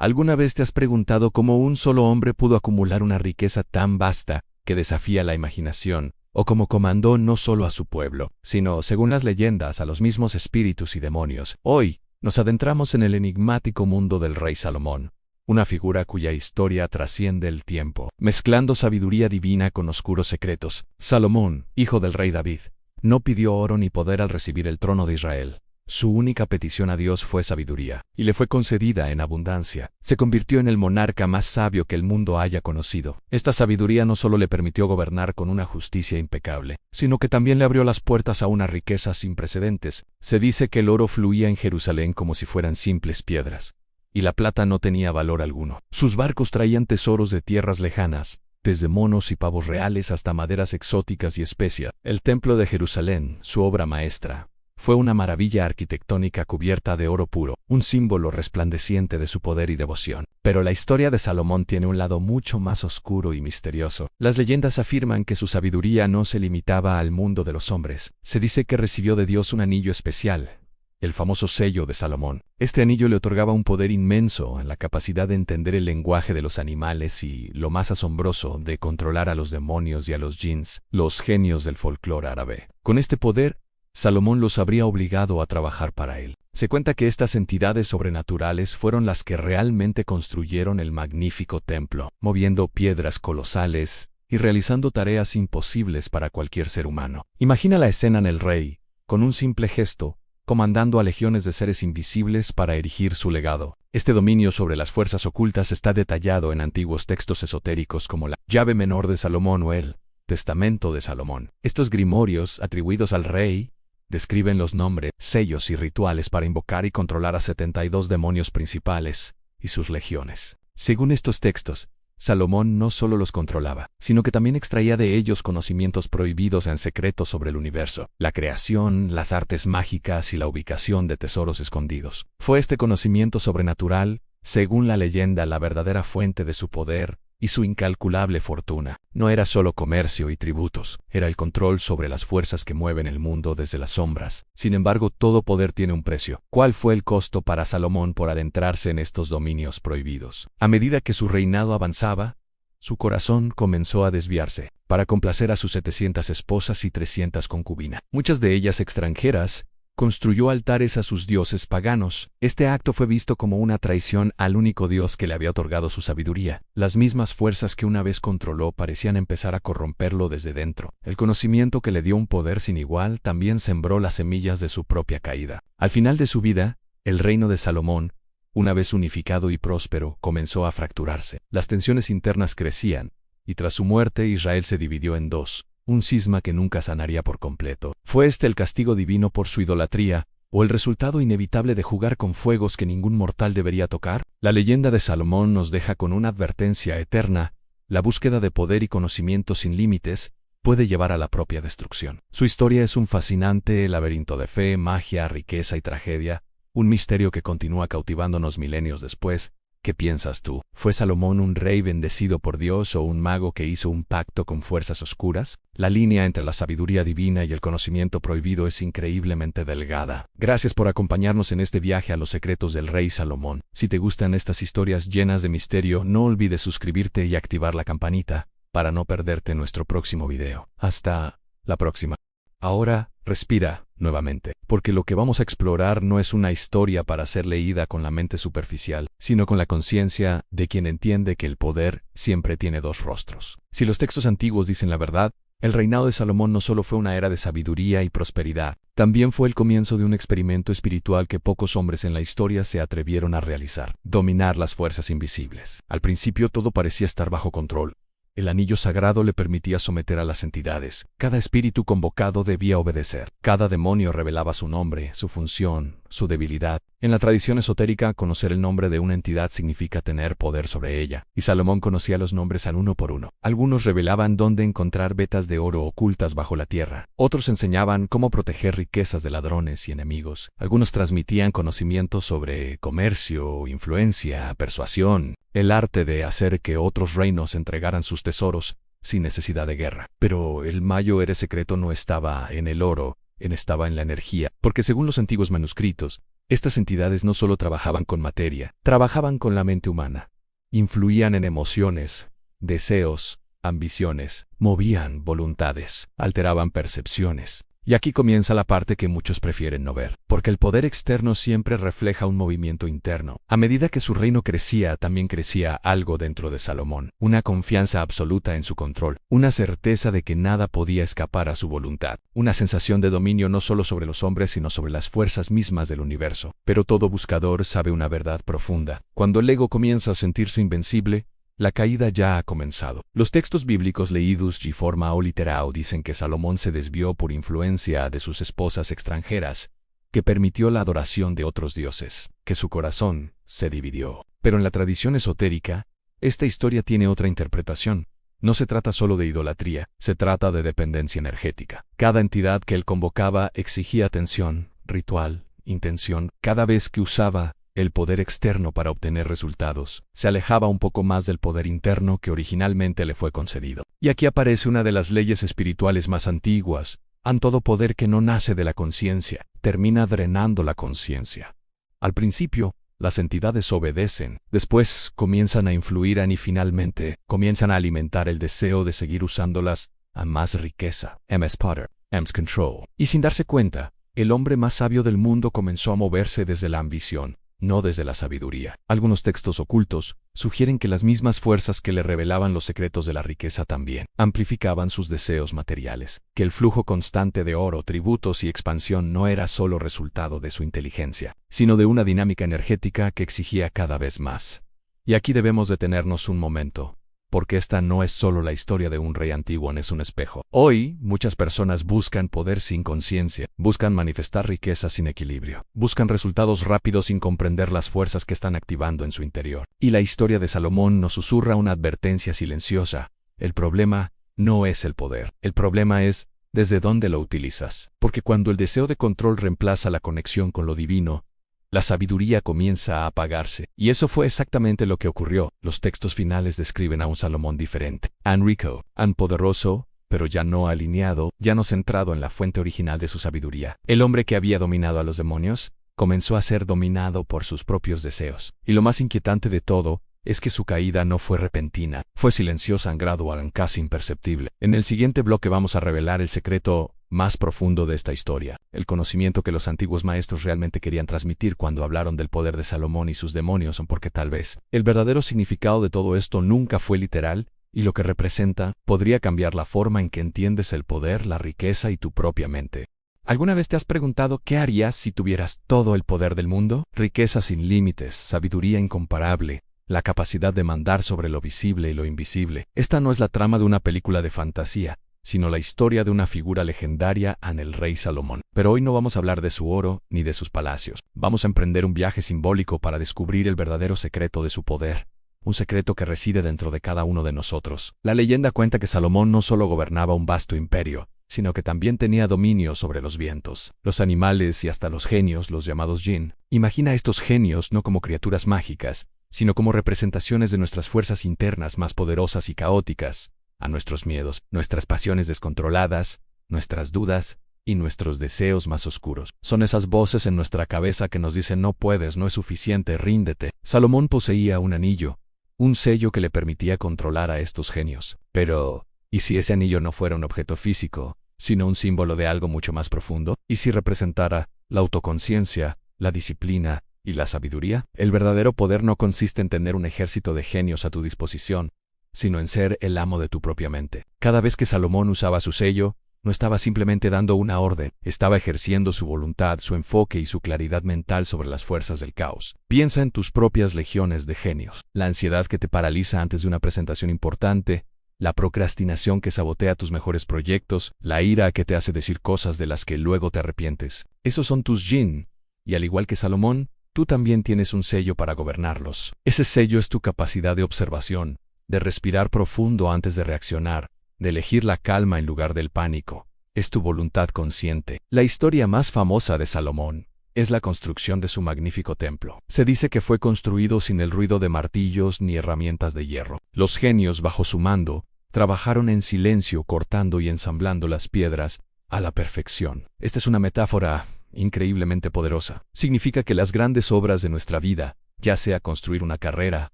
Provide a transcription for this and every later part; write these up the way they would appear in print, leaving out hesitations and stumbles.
¿Alguna vez te has preguntado cómo un solo hombre pudo acumular una riqueza tan vasta que desafía la imaginación, o cómo comandó no solo a su pueblo, sino, según las leyendas, a los mismos espíritus y demonios? Hoy, nos adentramos en el enigmático mundo del rey Salomón, una figura cuya historia trasciende el tiempo, mezclando sabiduría divina con oscuros secretos. Salomón, hijo del rey David, no pidió oro ni poder al recibir el trono de Israel. Su única petición a Dios fue sabiduría, y le fue concedida en abundancia. Se convirtió en el monarca más sabio que el mundo haya conocido. Esta sabiduría no solo le permitió gobernar con una justicia impecable, sino que también le abrió las puertas a una riqueza sin precedentes. Se dice que el oro fluía en Jerusalén como si fueran simples piedras, y la plata no tenía valor alguno. Sus barcos traían tesoros de tierras lejanas, desde monos y pavos reales hasta maderas exóticas y especia. El templo de Jerusalén, su obra maestra, fue una maravilla arquitectónica cubierta de oro puro, un símbolo resplandeciente de su poder y devoción. Pero la historia de Salomón tiene un lado mucho más oscuro y misterioso. Las leyendas afirman que su sabiduría no se limitaba al mundo de los hombres. Se dice que recibió de Dios un anillo especial, el famoso sello de Salomón. Este anillo le otorgaba un poder inmenso en la capacidad de entender el lenguaje de los animales y, lo más asombroso, de controlar a los demonios y a los jinns, los genios del folclore árabe. Con este poder, Salomón los habría obligado a trabajar para él. Se cuenta que estas entidades sobrenaturales fueron las que realmente construyeron el magnífico templo, moviendo piedras colosales y realizando tareas imposibles para cualquier ser humano. Imagina la escena en el rey, con un simple gesto, comandando a legiones de seres invisibles para erigir su legado. Este dominio sobre las fuerzas ocultas está detallado en antiguos textos esotéricos como la llave menor de Salomón o el Testamento de Salomón. Estos grimorios, atribuidos al rey, describen los nombres, sellos y rituales para invocar y controlar a 72 demonios principales y sus legiones. Según estos textos, Salomón no solo los controlaba, sino que también extraía de ellos conocimientos prohibidos en secreto sobre el universo, la creación, las artes mágicas y la ubicación de tesoros escondidos. Fue este conocimiento sobrenatural, según la leyenda, la verdadera fuente de su poder y su incalculable fortuna. No era solo comercio y tributos, era el control sobre las fuerzas que mueven el mundo desde las sombras. Sin embargo, todo poder tiene un precio. ¿Cuál fue el costo para Salomón por adentrarse en estos dominios prohibidos? A medida que su reinado avanzaba, su corazón comenzó a desviarse, para complacer a sus 700 esposas y 300 concubinas, muchas de ellas extranjeras. Construyó altares a sus dioses paganos. Este acto fue visto como una traición al único Dios que le había otorgado su sabiduría. Las mismas fuerzas que una vez controló parecían empezar a corromperlo desde dentro. El conocimiento que le dio un poder sin igual también sembró las semillas de su propia caída. Al final de su vida, el reino de Salomón, una vez unificado y próspero, comenzó a fracturarse. Las tensiones internas crecían, y tras su muerte Israel se dividió en dos. Un cisma que nunca sanaría por completo. ¿Fue este el castigo divino por su idolatría, o el resultado inevitable de jugar con fuegos que ningún mortal debería tocar? La leyenda de Salomón nos deja con una advertencia eterna: la búsqueda de poder y conocimiento sin límites puede llevar a la propia destrucción. Su historia es un fascinante laberinto de fe, magia, riqueza y tragedia, un misterio que continúa cautivándonos milenios después. ¿Qué piensas tú? ¿Fue Salomón un rey bendecido por Dios o un mago que hizo un pacto con fuerzas oscuras? La línea entre la sabiduría divina y el conocimiento prohibido es increíblemente delgada. Gracias por acompañarnos en este viaje a los secretos del rey Salomón. Si te gustan estas historias llenas de misterio, no olvides suscribirte y activar la campanita para no perderte nuestro próximo video. Hasta la próxima. Ahora, respira nuevamente, porque lo que vamos a explorar no es una historia para ser leída con la mente superficial, sino con la conciencia de quien entiende que el poder siempre tiene dos rostros. Si los textos antiguos dicen la verdad, el reinado de Salomón no solo fue una era de sabiduría y prosperidad, también fue el comienzo de un experimento espiritual que pocos hombres en la historia se atrevieron a realizar: dominar las fuerzas invisibles. Al principio todo parecía estar bajo control. El anillo sagrado le permitía someter a las entidades. Cada espíritu convocado debía obedecer. Cada demonio revelaba su nombre, su función, su debilidad. En la tradición esotérica, conocer el nombre de una entidad significa tener poder sobre ella, y Salomón conocía los nombres al uno por uno. Algunos revelaban dónde encontrar vetas de oro ocultas bajo la tierra. Otros enseñaban cómo proteger riquezas de ladrones y enemigos. Algunos transmitían conocimientos sobre comercio, influencia, persuasión, el arte de hacer que otros reinos entregaran sus tesoros sin necesidad de guerra. Pero el mayor secreto no estaba en el oro, estaba en la energía, porque según los antiguos manuscritos, Estas entidades no solo trabajaban con materia, trabajaban con la mente humana. Influían en emociones, deseos, ambiciones, movían voluntades, alteraban percepciones. Y aquí comienza la parte que muchos prefieren no ver, porque el poder externo siempre refleja un movimiento interno. A medida que su reino crecía, también crecía algo dentro de Salomón, una confianza absoluta en su control, una certeza de que nada podía escapar a su voluntad, una sensación de dominio no solo sobre los hombres, sino sobre las fuerzas mismas del universo. Pero todo buscador sabe una verdad profunda. Cuando el ego comienza a sentirse invencible, la caída ya ha comenzado. Los textos bíblicos leídos de forma literal dicen que Salomón se desvió por influencia de sus esposas extranjeras, que permitió la adoración de otros dioses, que su corazón se dividió. Pero en la tradición esotérica, esta historia tiene otra interpretación. No se trata solo de idolatría, se trata de dependencia energética. Cada entidad que él convocaba exigía atención, ritual, intención. Cada vez que usaba el poder externo para obtener resultados, se alejaba un poco más del poder interno que originalmente le fue concedido. Y aquí aparece una de las leyes espirituales más antiguas. Todo poder que no nace de la conciencia, termina drenando la conciencia. Al principio, las entidades obedecen, después comienzan a influir y finalmente comienzan a alimentar el deseo de seguir usándolas a más riqueza. M.S. Potter, M.'s Control. Y sin darse cuenta, el hombre más sabio del mundo comenzó a moverse desde la ambición, no desde la sabiduría. Algunos textos ocultos sugieren que las mismas fuerzas que le revelaban los secretos de la riqueza también amplificaban sus deseos materiales, que el flujo constante de oro, tributos y expansión no era solo resultado de su inteligencia, sino de una dinámica energética que exigía cada vez más. Y aquí debemos detenernos un momento, porque esta no es solo la historia de un rey antiguo, es un espejo. Hoy, muchas personas buscan poder sin conciencia, buscan manifestar riqueza sin equilibrio, buscan resultados rápidos sin comprender las fuerzas que están activando en su interior. Y la historia de Salomón nos susurra una advertencia silenciosa. El problema no es el poder, el problema es desde dónde lo utilizas. Porque cuando el deseo de control reemplaza la conexión con lo divino, la sabiduría comienza a apagarse. Y eso fue exactamente lo que ocurrió. Los textos finales describen a un Salomón diferente. Rico, poderoso, pero ya no alineado, ya no centrado en la fuente original de su sabiduría. El hombre que había dominado a los demonios, comenzó a ser dominado por sus propios deseos. Y lo más inquietante de todo, es que su caída no fue repentina, fue silenciosa, gradual, casi imperceptible. En el siguiente bloque vamos a revelar el secreto más profundo de esta historia, el conocimiento que los antiguos maestros realmente querían transmitir cuando hablaron del poder de Salomón y sus demonios, porque tal vez el verdadero significado de todo esto nunca fue literal, y lo que representa podría cambiar la forma en que entiendes el poder, la riqueza y tu propia mente. ¿Alguna vez te has preguntado qué harías si tuvieras todo el poder del mundo? Riqueza sin límites, sabiduría incomparable, la capacidad de mandar sobre lo visible y lo invisible. Esta no es la trama de una película de fantasía, sino la historia de una figura legendaria, el rey Salomón. Pero hoy no vamos a hablar de su oro ni de sus palacios. Vamos a emprender un viaje simbólico para descubrir el verdadero secreto de su poder, un secreto que reside dentro de cada uno de nosotros. La leyenda cuenta que Salomón no solo gobernaba un vasto imperio, sino que también tenía dominio sobre los vientos, los animales y hasta los genios, los llamados jinn. Imagina a estos genios no como criaturas mágicas, sino como representaciones de nuestras fuerzas internas más poderosas y caóticas, a nuestros miedos, nuestras pasiones descontroladas, nuestras dudas y nuestros deseos más oscuros. Son esas voces en nuestra cabeza que nos dicen no puedes, no es suficiente, ríndete. Salomón poseía un anillo, un sello que le permitía controlar a estos genios. Pero, ¿y si ese anillo no fuera un objeto físico, sino un símbolo de algo mucho más profundo? ¿Y si representara la autoconciencia, la disciplina y la sabiduría? El verdadero poder no consiste en tener un ejército de genios a tu disposición, sino en ser el amo de tu propia mente. Cada vez que Salomón usaba su sello, no estaba simplemente dando una orden, estaba ejerciendo su voluntad, su enfoque y su claridad mental sobre las fuerzas del caos. Piensa en tus propias legiones de genios, la ansiedad que te paraliza antes de una presentación importante, la procrastinación que sabotea tus mejores proyectos, la ira que te hace decir cosas de las que luego te arrepientes. Esos son tus jinn, y al igual que Salomón, tú también tienes un sello para gobernarlos. Ese sello es tu capacidad de observación, de respirar profundo antes de reaccionar, de elegir la calma en lugar del pánico. Es tu voluntad consciente. La historia más famosa de Salomón es la construcción de su magnífico templo. Se dice que fue construido sin el ruido de martillos ni herramientas de hierro. Los genios, bajo su mando, trabajaron en silencio cortando y ensamblando las piedras a la perfección. Esta es una metáfora increíblemente poderosa. Significa que las grandes obras de nuestra vida, ya sea construir una carrera,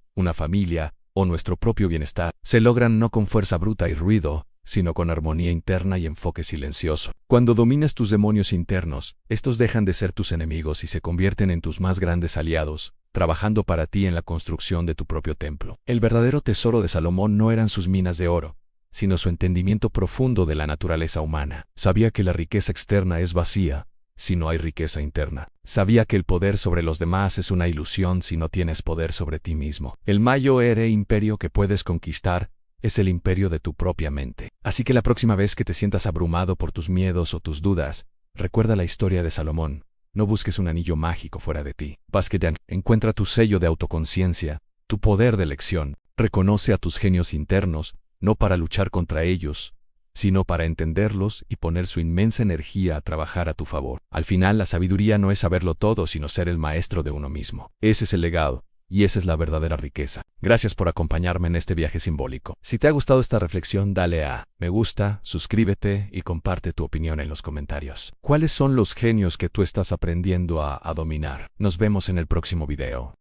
una familia o nuestro propio bienestar, se logran no con fuerza bruta y ruido, sino con armonía interna y enfoque silencioso. Cuando dominas tus demonios internos, estos dejan de ser tus enemigos y se convierten en tus más grandes aliados, trabajando para ti en la construcción de tu propio templo. El verdadero tesoro de Salomón no eran sus minas de oro, sino su entendimiento profundo de la naturaleza humana. Sabía que la riqueza externa es vacía si no hay riqueza interna. Sabía que el poder sobre los demás es una ilusión si no tienes poder sobre ti mismo. El mayor imperio que puedes conquistar es el imperio de tu propia mente. Así que la próxima vez que te sientas abrumado por tus miedos o tus dudas, recuerda la historia de Salomón. No busques un anillo mágico fuera de ti. Encuentra tu sello de autoconciencia, tu poder de elección. Reconoce a tus genios internos, no para luchar contra ellos, sino para entenderlos y poner su inmensa energía a trabajar a tu favor. Al final, la sabiduría no es saberlo todo, sino ser el maestro de uno mismo. Ese es el legado, y esa es la verdadera riqueza. Gracias por acompañarme en este viaje simbólico. Si te ha gustado esta reflexión, dale a me gusta, suscríbete y comparte tu opinión en los comentarios. ¿Cuáles son los genios que tú estás aprendiendo a dominar? Nos vemos en el próximo video.